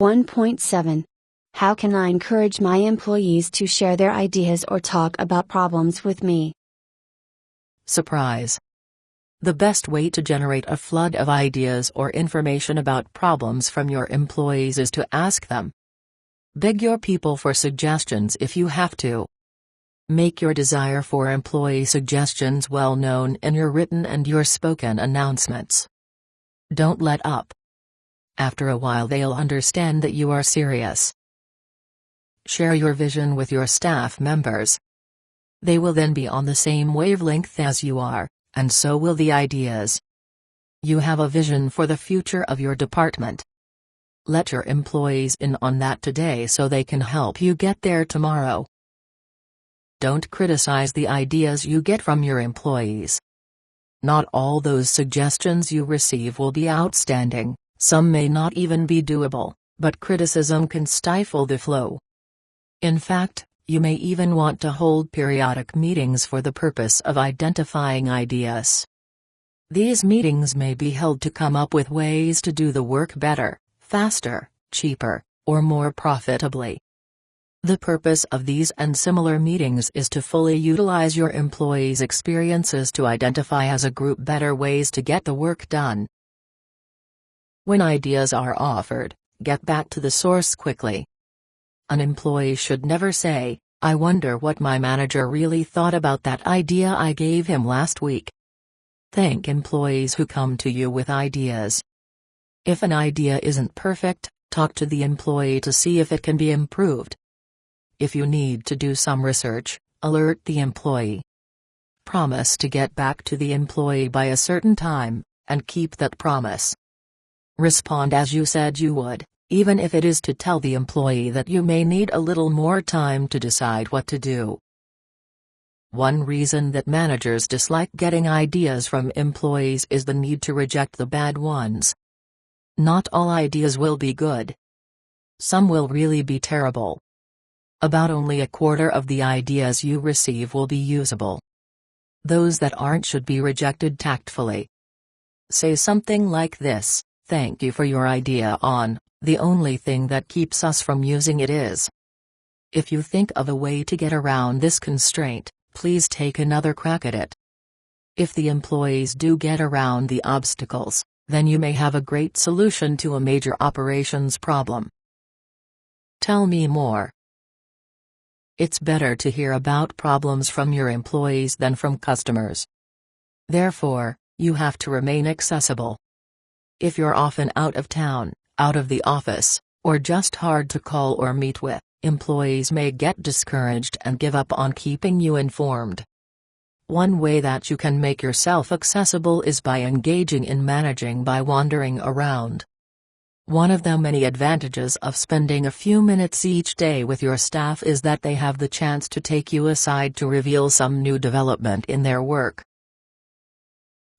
1.7. How can I encourage my employees to share their ideas or talk about problems with me? Surprise. The best way to generate a flood of ideas or information about problems from your employees is to ask them. Beg your people for suggestions if you have to. Make your desire for employee suggestions well known in your written and your spoken announcements. Don't let up. After a while they'll understand that you are serious. Share your vision with your staff members. They will then be on the same wavelength as you are, and so will the ideas. You have a vision for the future of your department. Let your employees in on that today so they can help you get there tomorrow. Don't criticize the ideas you get from your employees. Not all those suggestions you receive will be outstanding, some may not even be doable, but criticism can stifle the flow. In fact, you may even want to hold periodic meetings for the purpose of identifying ideas. These meetings may be held to come up with ways to do the work better, faster, cheaper, or more profitably. The purpose of these and similar meetings is to fully utilize your employees' experiences to identify as a group better ways to get the work done. When ideas are offered, get back to the source quickly. An employee should never say, "I wonder what my manager really thought about that idea I gave him last week." Thank employees who come to you with ideas. If an idea isn't perfect, talk to the employee to see if it can be improved. If you need to do some research, alert the employee. Promise to get back to the employee by a certain time, and keep that promise. Respond as you said you would, even if it is to tell the employee that you may need a little more time to decide what to do. One reason that managers dislike getting ideas from employees is the need to reject the bad ones. Not all ideas will be good. Some will really be terrible. About only a quarter of the ideas you receive will be usable. Those that aren't should be rejected tactfully. Say something like this: "Thank you for your idea on, the only thing that keeps us from using it is. If you think of a way to get around this constraint, please take another crack at it." If the employees do get around the obstacles, then you may have a great solution to a major operations problem. Tell me more. It's better to hear about problems from your employees than from customers. Therefore, you have to remain accessible. If you're often out of town, out of the office, or just hard to call or meet with, employees may get discouraged and give up on keeping you informed. One way that you can make yourself accessible is by engaging in managing by wandering around. One of the many advantages of spending a few minutes each day with your staff is that they have the chance to take you aside to reveal some new development in their work.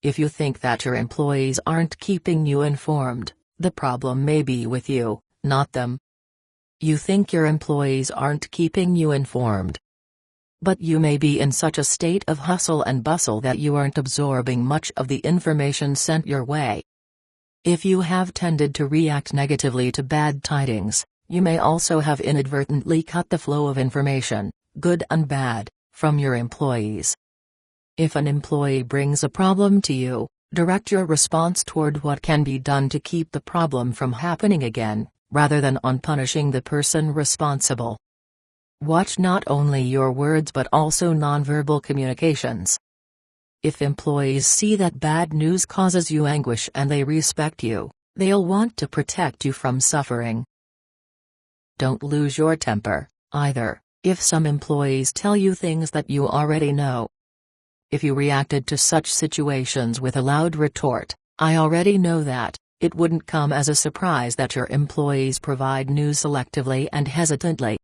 If you think that your employees aren't keeping you informed, the problem may be with you, not them. You think your employees aren't keeping you informed. But you may be in such a state of hustle and bustle that you aren't absorbing much of the information sent your way. If you have tended to react negatively to bad tidings, you may also have inadvertently cut the flow of information, good and bad, from your employees. If an employee brings a problem to you, direct your response toward what can be done to keep the problem from happening again, rather than on punishing the person responsible. Watch not only your words but also nonverbal communications. If employees see that bad news causes you anguish and they respect you, they'll want to protect you from suffering. Don't lose your temper, either, if some employees tell you things that you already know. If you reacted to such situations with a loud retort, "I already know that," it wouldn't come as a surprise that your employees provide news selectively and hesitantly.